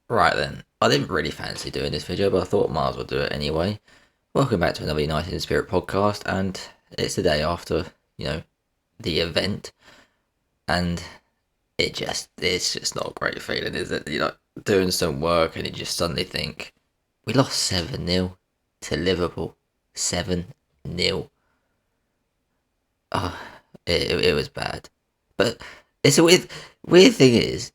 Right then, I didn't really fancy doing this video, but I thought I might as well do it anyway. Welcome back to another United in Spirit podcast, and it's the day after, you know, the event, and it's just not a great feeling, is it? You're like doing some work and you just suddenly think, we lost 7-0 to Liverpool. 7-0. Oh, it was bad. But it's a weird thing is,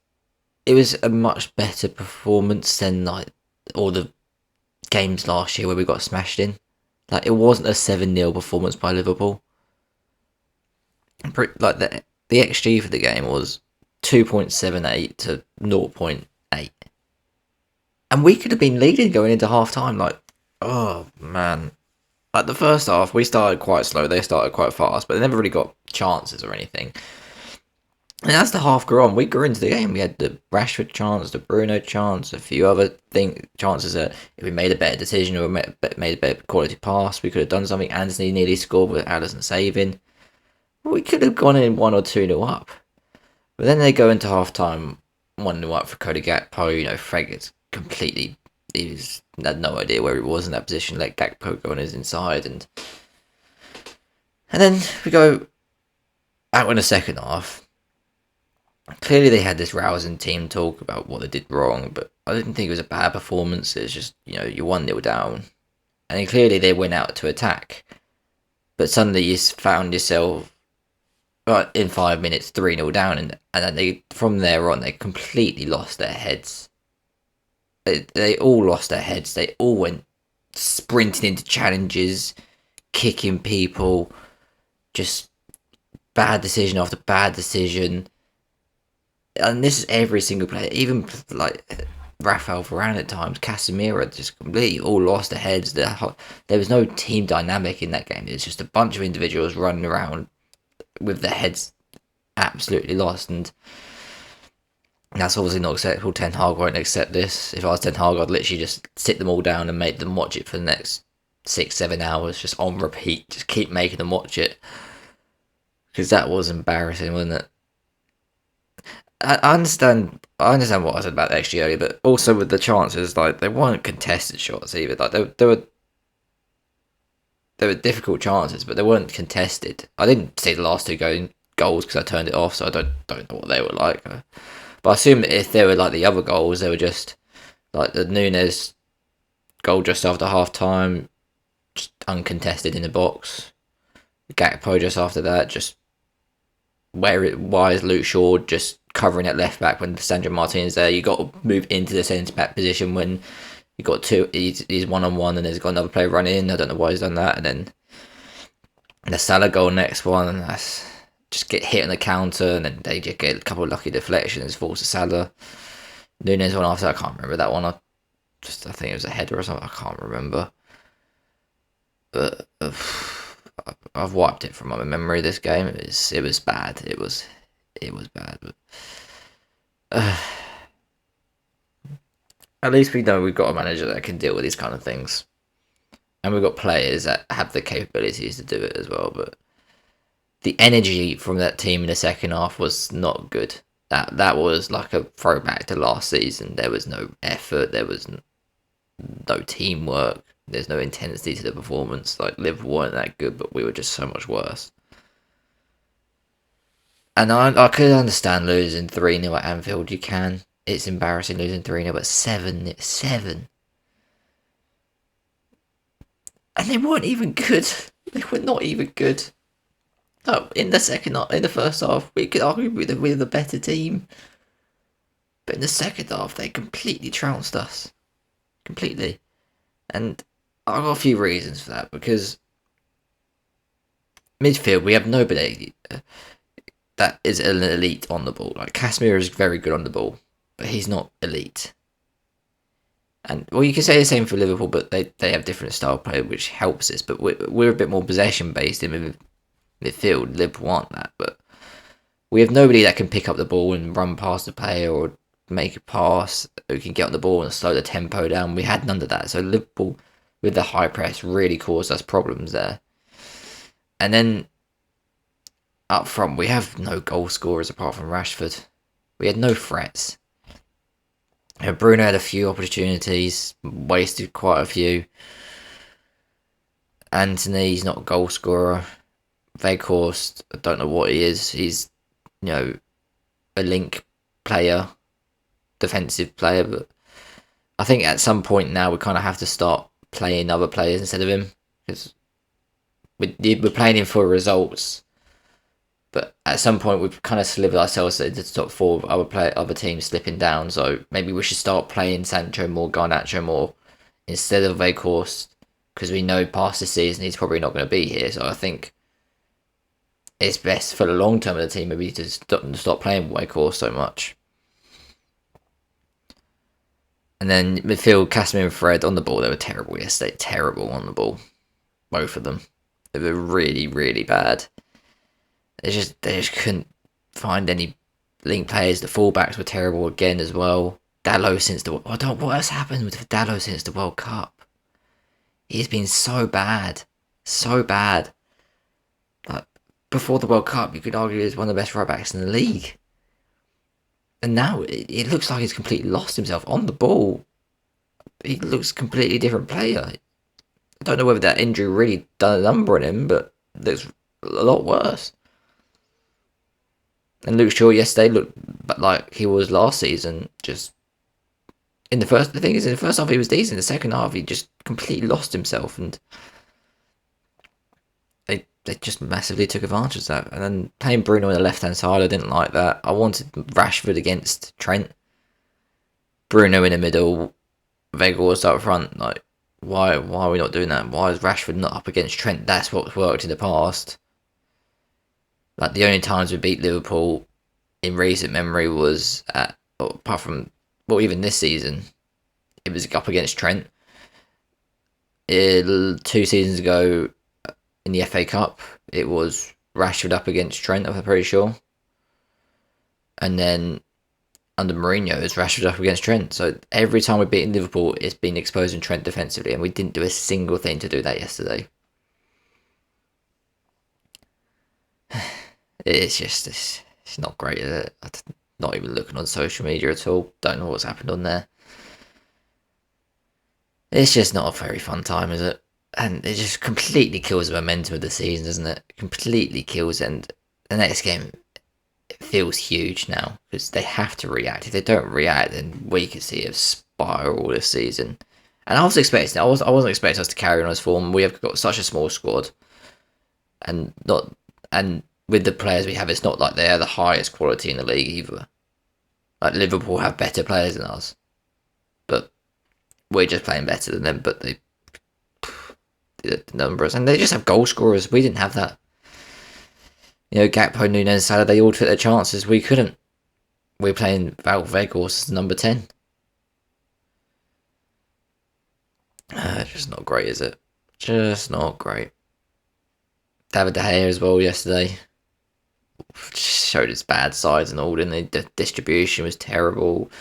it was a much better performance than like all the games last year where we got smashed in. Like it wasn't a 7-0 performance by Liverpool. Like the XG for the game was 2.78 to 0.8. And we could have been leading going into half time. Like, oh man. Like the first half, we started quite slow, they started quite fast, but they never really got chances or anything. And as the half grew on, we grew into the game. We had the Rashford chance, the Bruno chance, a few other chances that if we made a better decision or made a better quality pass, we could have done something. Anthony nearly scored with Alisson saving. We could have gone in 1 or 2 nil up. But then they go into half time 1 nil up for Cody Gakpo. Fred gets completely. Had no idea where he was in that position, let Gakpo go on his inside. And then we go out in the second half. Clearly, they had this rousing team talk about what they did wrong, but I didn't think it was a bad performance. It's just, you're 1-0 down. And then clearly, they went out to attack. But suddenly, you found yourself in 5 minutes 3-0 down. And then from there on, they completely lost their heads. They all lost their heads. They all went sprinting into challenges, kicking people, just bad decision after bad decision. And this is every single player, even like Rafael Varane at times, Casemiro, just completely all lost their heads. There was no team dynamic in that game. It was just a bunch of individuals running around with their heads absolutely lost, and that's obviously not acceptable. Ten Hag won't accept this. If I was Ten Hag, I'd literally just sit them all down and make them watch it for the next 6-7 hours, just on repeat. Just keep making them watch it, because that was embarrassing, wasn't it? I understand. I understand what I said about the XG earlier, but also with the chances, like they weren't contested shots either. Like they were difficult chances, but they weren't contested. I didn't see the last two goals because I turned it off, so I don't know what they were like. But I assume that if they were like the other goals, they were just like the Nunes goal just after half time, just uncontested in the box. Gakpo just after that, just why is Luke Shaw just covering at left back when Sandro Martinez there? You got to move into the centre back position when you got two. He's 1-on-1 and there's got another player running in. I don't know why he's done that. And then the Salah goal next one, and that's just get hit on the counter, and then they just get a couple of lucky deflections, falls to Salah. Nunes one after, I can't remember that one. I think it was a header or something. I can't remember. But I've wiped it from my memory. This game, it was bad. It was bad. But at least we know we've got a manager that can deal with these kind of things, and we've got players that have the capabilities to do it as well. But the energy from that team in the second half was not good. That was like a throwback to last season. There was no effort. There was no teamwork. There's no intensity to the performance. Like Liverpool weren't that good, but we were just so much worse. And I could understand losing 3-0 at Anfield. You can. It's embarrassing losing 3-0, but 7. And they weren't even good. They were not even good. No, in the first half, we could argue we were the better team. But in the second half, they completely trounced us. Completely. And I've got a few reasons for that, because midfield, we have nobody that is an elite on the ball. Like, Casemiro is very good on the ball, but he's not elite. And, well, you can say the same for Liverpool, but they have different style of play, which helps this. But we're a bit more possession-based in midfield. Liverpool aren't that, but we have nobody that can pick up the ball and run past the player or make a pass, who can get on the ball and slow the tempo down. We had none of that. So Liverpool, with the high press, really caused us problems there. And then up front, we have no goal scorers apart from Rashford. We had no threats. Bruno had a few opportunities, wasted quite a few. Anthony's not a goal scorer. Veghorst, I don't know what he is. He's, a link player, defensive player, but I think at some point now we kind of have to start playing other players instead of him because we're playing him for results. But at some point we've kind of slivered ourselves into the top four of other teams slipping down. So maybe we should start playing Sancho more, Garnacho more instead of Veghorst because we know past the season he's probably not going to be here. So I think it's best for the long term of the team maybe to stop playing Veghorst so much. And then midfield, Casemiro and Fred on the ball, they were terrible yesterday. Terrible on the ball. Both of them. They were really, really bad. They just couldn't find any link players. The fullbacks were terrible again as well. Dalot since the what has happened with Dalot since the World Cup? He's been so bad, so bad. Like before the World Cup, you could argue he's one of the best right backs in the league, and now it looks like he's completely lost himself on the ball. He looks a completely different player. I don't know whether that injury really done a number on him, but it looks a lot worse. And Luke Shaw yesterday looked like he was last season. Just in the first half he was decent. In the second half he just completely lost himself, and they just massively took advantage of that. And then playing Bruno on the left hand side, I didn't like that. I wanted Rashford against Trent, Bruno in the middle, Vegas up front. Like why are we not doing that? Why is Rashford not up against Trent? That's what's worked in the past. Like the only times we beat Liverpool in recent memory was apart from even this season, it was up against Trent. 2 seasons ago in the FA Cup, it was Rashford up against Trent. I'm pretty sure. And then under Mourinho, it was Rashford up against Trent. So every time we've beaten Liverpool, it's been exposing Trent defensively, and we didn't do a single thing to do that yesterday. It's not great, is it? I'm not even looking on social media at all. Don't know what's happened on there. It's just not a very fun time, is it? And it just completely kills the momentum of the season, doesn't it? Completely kills it. And the next game, it feels huge now because they have to react. If they don't react, then we could see a spiral this season. And I wasn't expecting us to carry on this form. We have got such a small squad, and with the players we have, it's not like they're the highest quality in the league either. Like Liverpool have better players than us, but we're just playing better than them. But the numbers, and they just have goal scorers. We didn't have that. Gakpo, Nunes, Salah, they all took their chances. We couldn't. We're playing Veghorst as number 10. Just not great, is it? Just not great. David De Gea as well yesterday. Showed its bad sides and all, and the distribution was terrible.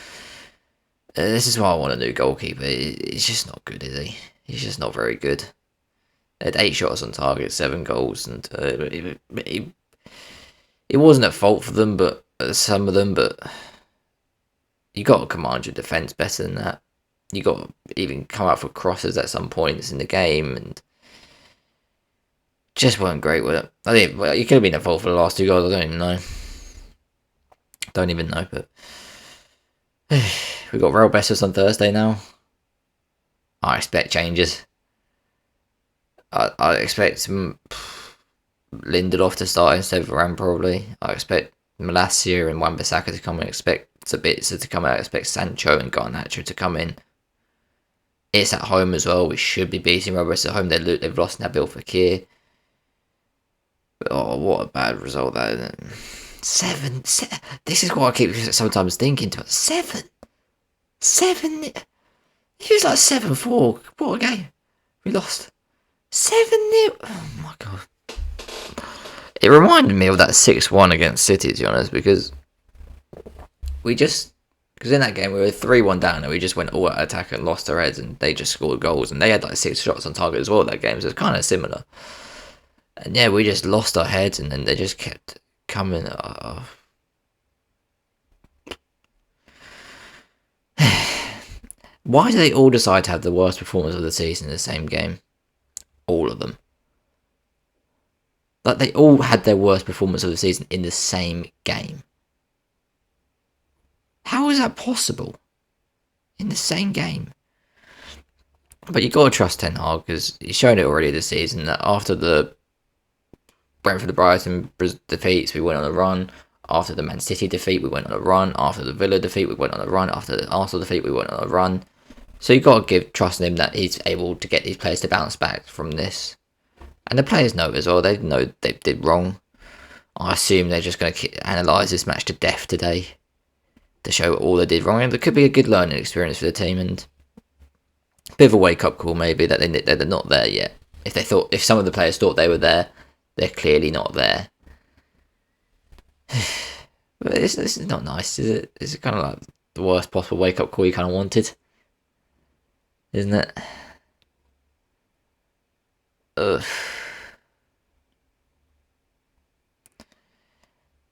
This is why I want a new goalkeeper. He's just not good, is he? He's just not very good. They had 8 shots on target, 7 goals, and it wasn't at fault for them, but some of them. But you got to command your defense better than that. You got to even come out for crosses at some points in the game, and just weren't great with it. I think you could have been at fault for the last 2 goals. I don't even know. But we got Real Betis on Thursday now. I expect changes. I expect Lindelof to start instead of Varane probably. I expect Malacia and Wan-Bissaka to come in. I expect Sabitzer to come out. I expect Sancho and Garnacho to come in. It's at home as well. We should be beating Real Betis at home. They've lost Nabil Fekir. Oh, what a bad result that is. 7. This is what I keep sometimes thinking to it. 7. It was like 7-4. What a game. We lost. 7-0. Oh my god. It reminded me of that 6-1 against City, to be honest, because in that game we were 3-1 down and we just went all out attack and lost our heads, and they just scored goals, and they had like 6 shots on target as well that game, so it's kind of similar. And yeah, we just lost our heads, and then they just kept coming. Why do they all decide to have the worst performance of the season in the same game? All of them. Like, they all had their worst performance of the season in the same game. How is that possible? In the same game? But you got to trust Ten Hag, because he's shown it already this season that after the Brentford the Brighton defeats, we went on a run. After the Man City defeat, we went on a run. After the Villa defeat, we went on a run. After the Arsenal defeat, we went on a run. So you got to give trust in him that he's able to get these players to bounce back from this. And the players know as well. They know they did wrong. I assume they're just going to analyse this match to death today to show all they did wrong. And it could be a good learning experience for the team and a bit of a wake-up call maybe that they're not there yet. If some of the players thought they were there, they're clearly not there. But this is not nice, is it? It's kind of like the worst possible wake-up call you kind of wanted, isn't it? Ugh.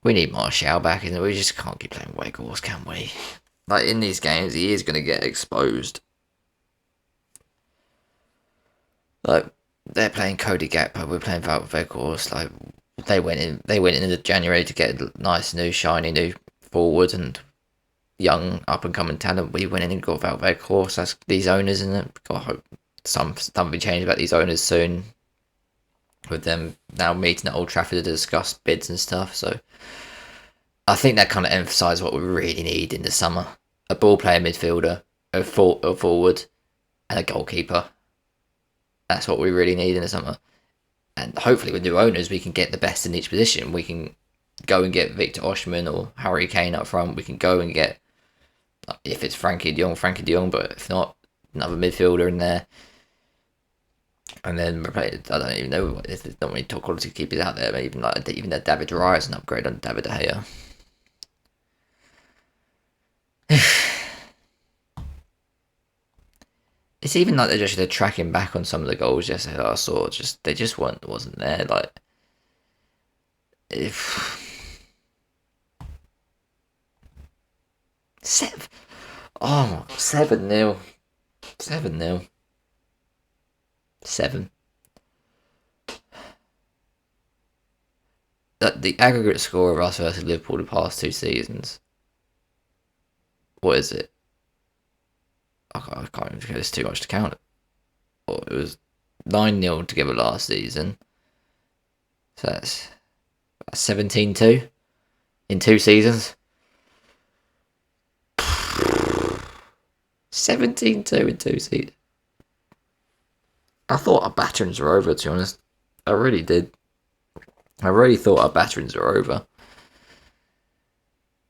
We need Martial back, and we just can't keep playing Weghorst, can we? Like, in these games, he is going to get exposed. Like, they're playing Cody Gakpo, we're playing Weghorst. Like, they went into January to get a nice new shiny new forward and young up and coming talent. We went in and got Weghorst. That's these owners, isn't it? I hope something changed about these owners soon. With them now meeting at Old Trafford to discuss bids and stuff. So I think that kind of emphasised what we really need in the summer. A ball player midfielder, a forward, and a goalkeeper. That's what we really need in the summer. And hopefully with new owners, we can get the best in each position. We can go and get Victor Osimhen or Harry Kane up front. We can go and get, if it's Frankie de Jong, but if not, another midfielder in there. And then I don't even know if there's not many top quality keepers out there. Maybe even that David Raya is an upgrade on David De Gea. It's even like they're tracking back on some of the goals yesterday that I saw. They just wasn't there. Like, if 7-0, 7-0. 7. The aggregate score of us versus Liverpool the past 2 seasons. What is it? I can't even. It's too much to count. It was 9-0 together last season. So that's 17-2 in 2 seasons. 17-2 in 2 seasons. I thought our batterings were over, to be honest. I really did. I really thought our batterings were over.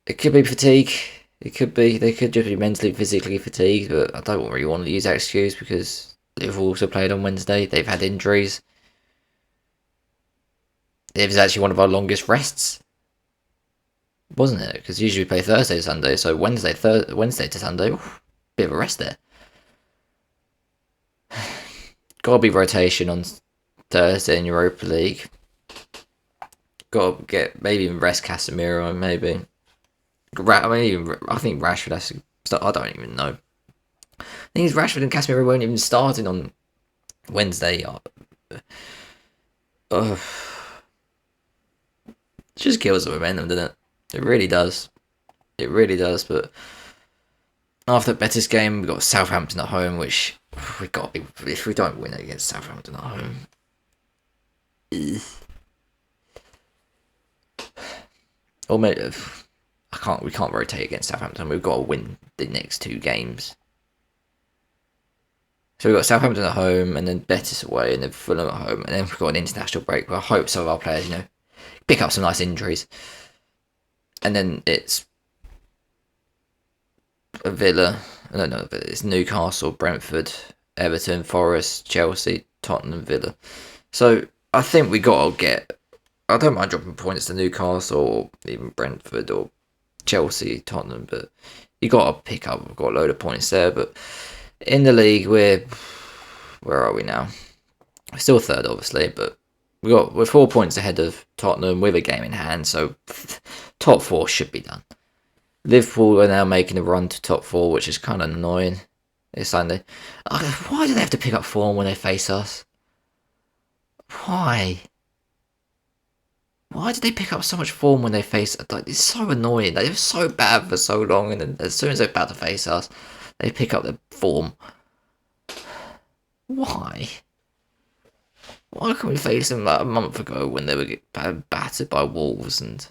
It could be fatigue. It could be. They could just be mentally, physically fatigued, but I don't really want to use that excuse because Liverpool also played on Wednesday. They've had injuries. It was actually one of our longest rests, wasn't it? Because usually we play Thursday to Sunday, so Wednesday to Sunday, bit of a rest there. Gotta be rotation on Thursday in Europa League. Gotta get maybe even rest Casemiro, maybe. I think Rashford has to start. I don't even know. I think Rashford and Casemiro weren't even starting on Wednesday. It just kills the momentum, doesn't it? It really does. It really does. But after Betis game, we've got Southampton at home, which we got to be. If we don't win against Southampton at home, or maybe we can't rotate against Southampton. We've got to win the next 2 games. So we've got Southampton at home, and then Betis away, and then Fulham at home, and then we've got an international break. Where I hope some of our players, pick up some nice injuries, and then it's a Villa. No, it's Newcastle, Brentford, Everton, Forest, Chelsea, Tottenham, Villa. So I think we got to get. I don't mind dropping points to Newcastle, or even Brentford, or Chelsea, Tottenham, but you got to pick up. We've got a load of points there, but in the league, where are we now? We're still third, obviously, but we're 4 points ahead of Tottenham with a game in hand, so top 4 should be done. Liverpool are now making a run to top 4, which is kind of annoying. this Sunday. Why do they have to pick up form when they face us? Why? Why did they pick up so much form when they face? Like, it's so annoying. They were so bad for so long, and then as soon as they're about to face us, they pick up the form. Why? Why couldn't we face them like a month ago when they were getting battered by Wolves and?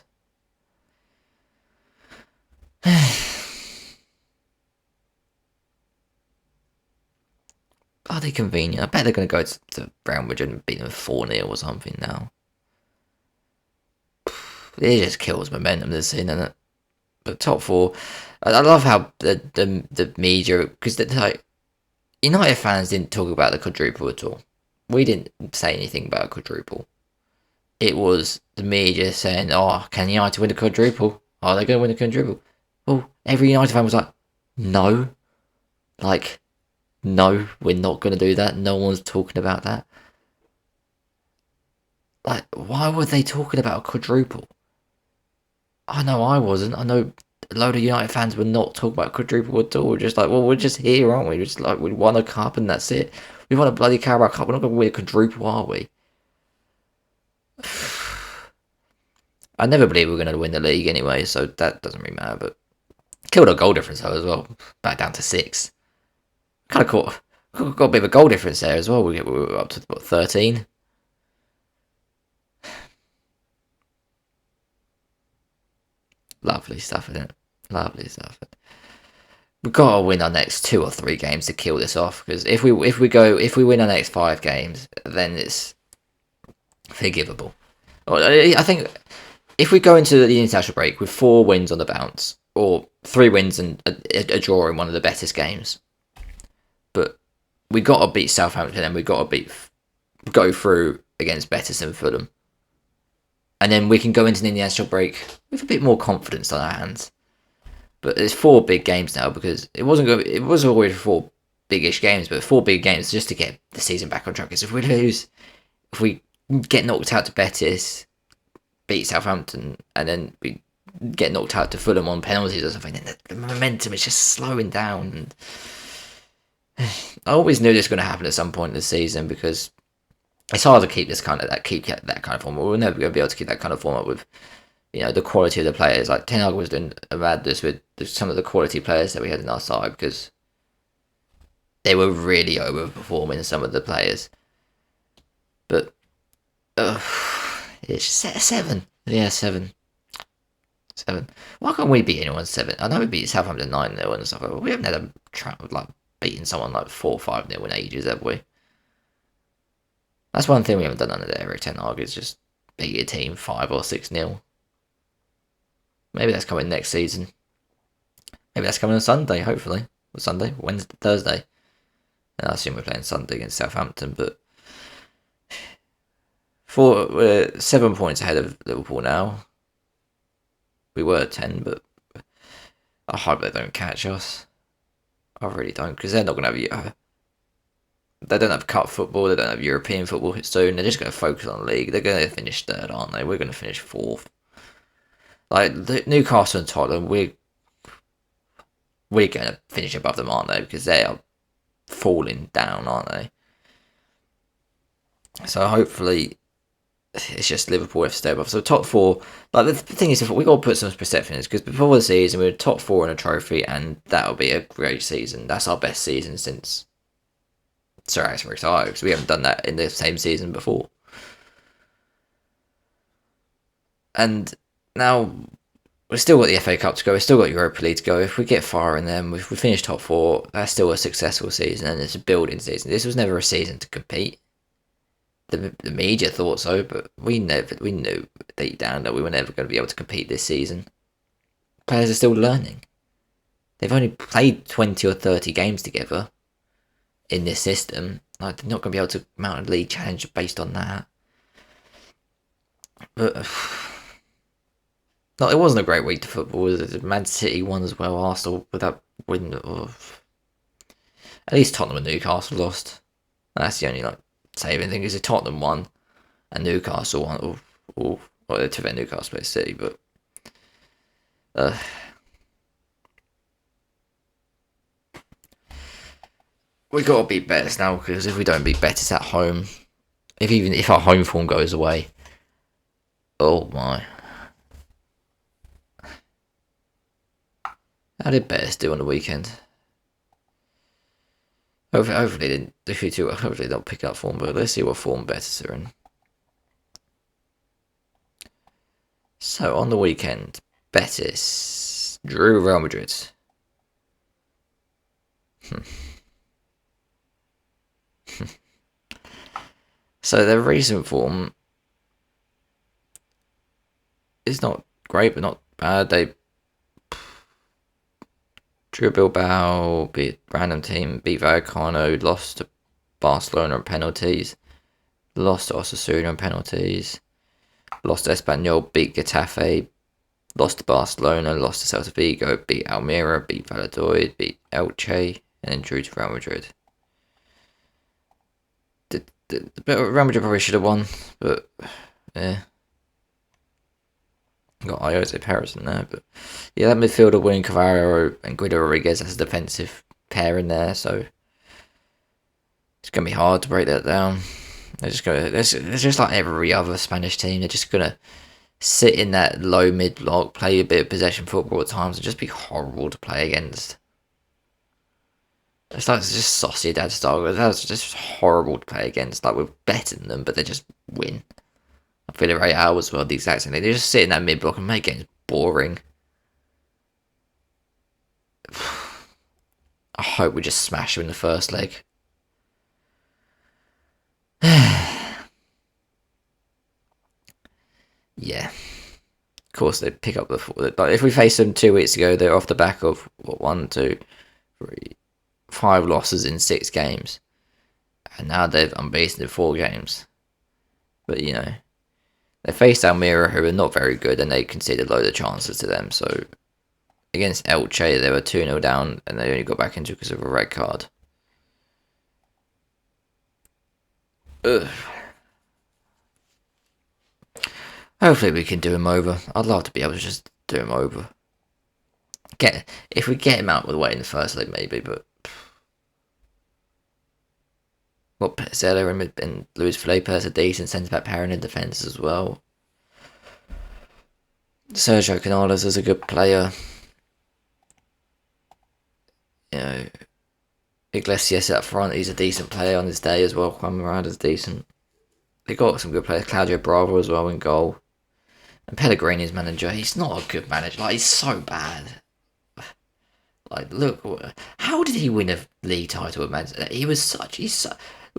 Are they convenient? I bet they're going to go to Brownbridge and beat them 4-0 or something now. It just kills momentum this season, doesn't it? But top four, I love how the media, because like United fans didn't talk about the quadruple at all. We didn't say anything about a quadruple. It was the media saying, "Oh, can United win the quadruple? Are they going to win the quadruple?" Well, every United fan was like, "No, like, no, we're not going to do that. No one's talking about that." Like, why were they talking about a quadruple? I know I wasn't. I know a load of United fans were not talking about quadruple at all. We're just like, well, we're just here, aren't we? Just like, we won a cup and that's it. We won a bloody Carabao Cup. We're not going to win a quadruple, are we? I never believed we were going to win the league anyway, so that doesn't really matter. But killed our goal difference though as well, back down to 6. Kind of got a bit of a goal difference there as well. We were up to what, 13. Lovely stuff, isn't it? Lovely stuff. We've got to win our next 2 or 3 games to kill this off. Because if we win our next 5 games, then it's forgivable. I think if we go into the international break with 4 wins on the bounce, or 3 wins and a draw in one of the bettest games, but we got to beat Southampton and we got to go through against Betis and Fulham, and then we can go into the international break with a bit more confidence on our hands. But it's 4 big games now because it wasn't good. It was always 4 big-ish games, but 4 big games just to get the season back on track. Because if we lose, if we get knocked out to Betis, beat Southampton, and then we get knocked out to Fulham on penalties or something, then the momentum is just slowing down. And I always knew this was going to happen at some point in the season because it's hard to keep that kind of form. We're never going to be able to keep that kind of form up with the quality of the players. Like Ten Hag was doing a madness with some of the quality players that we had in our side because they were really overperforming some of the players. But it's just 7. Yeah, 7. Why can't we beat anyone 7? I know we beat Southampton 9-0 and stuff, but we haven't had a beating someone like 4-5-0 in ages, have we? That's one thing we haven't done under Eric Ten Hag is just beat a team 5 or 6-0. Maybe that's coming next season. Maybe that's coming on Sunday, hopefully. Or Sunday, Wednesday, Thursday. And I assume we're playing Sunday against Southampton, but we're 7 points ahead of Liverpool now. We were 10, but I hope they don't catch us. I really don't, because they're not going to have. They don't have cup football. They don't have European football soon. They're just going to focus on the league. They're going to finish 3rd, aren't they? We're going to finish 4th. Like Newcastle and Tottenham, we're going to finish above them, aren't they? Because they are falling down, aren't they? So hopefully it's just Liverpool have to stay above. So top 4, like the thing is, we got to put some perception in this because before the season we were top 4 in a trophy, and that'll be a great season. That's our best season since Sir Alex retired because we haven't done that in the same season before. And now we've still got the FA Cup to go. We've still got Europa League to go. If we get far in them, if we finish top 4, that's still a successful season, and it's a building season. This was never a season to compete. The media thought so, but we knew deep down that we were never going to be able to compete this season. Players are still learning. They've only played 20 or 30 games together in this system. Like, they're not going to be able to mount a league challenge based on that. But no, it wasn't a great week to football. Man City won as well. Arsenal with that win. At least Tottenham and Newcastle lost. That's the only saving thing is if Tottenham won and Newcastle won. Well, they took Newcastle play City, but We got to beat Betis now, because if we don't beat Betis at home, if our home form goes away, oh my. How did Betis do on the weekend? Hopefully they didn't defeat too well. Hopefully they don't pick up form, but let's see what form Betis are in. So on the weekend, Betis drew Real Madrid. So their recent form is not great, but not bad. They drew Bilbao, beat random team, beat Vallecano, lost to Barcelona on penalties, lost to Osasuna on penalties, lost to Espanyol, beat Getafe, lost to Barcelona, lost to Celta Vigo, beat Almeria, beat Valladolid, beat Elche, and then drew to Real Madrid. Real Madrid probably should have won, but yeah. Got Iote Paris in there, but yeah, that midfielder winning Cavaro and Guido Rodriguez as a defensive pair in there, so it's gonna be hard to break that down. They're just like every other Spanish team. They're just gonna sit in that low mid block, play a bit of possession football at times, and just be horrible to play against. It's just Sociedad style. That's just horrible to play against. Like, we're better than them, but they just win. I feel it right out as well, the exact same thing. They just sit in that mid block and make games boring. I hope we just smash them in the first leg. Yeah. Of course, they pick up the. Like, if we faced them 2 weeks ago, they're off the back of what, 1, 2, 3, 5 losses in 6 games, and now they've unbeaten in 4 games. But you know, they faced Almeria, who are not very good, and they conceded a load of chances to them. So against Elche, they were 2-0 down, and they only got back into it because of a red card. Ugh. Hopefully we can do him over. I'd love to be able to just do him over. If we get him out of the way in the first leg, maybe, but well, Petzela and Luis Felipe is a decent centre-back pairing in defence as well. Sergio Canales is a good player. You know, Iglesias up front, he's a decent player on his day as well. Juan Morada's decent. They got some good players. Claudio Bravo as well in goal. And Pellegrini's manager, he's not a good manager. Like, he's so bad. Like, look, how did he win a league title at Man City?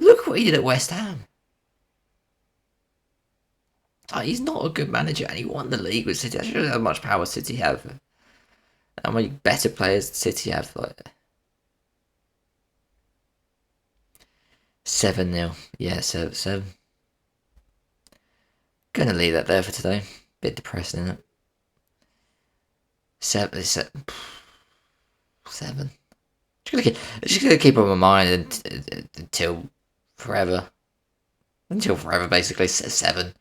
Look what he did at West Ham. Like, he's not a good manager, and he won the league with City. I should know how much power City have. How many better players City have. Like 7-0. Yeah, 7. Gonna leave that there for today. Bit depressing, isn't it? 7. 7. Just gonna keep on my mind until forever. Until forever, basically. 7.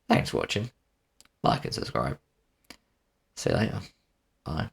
Thanks for watching. Like and subscribe. See you later. Bye.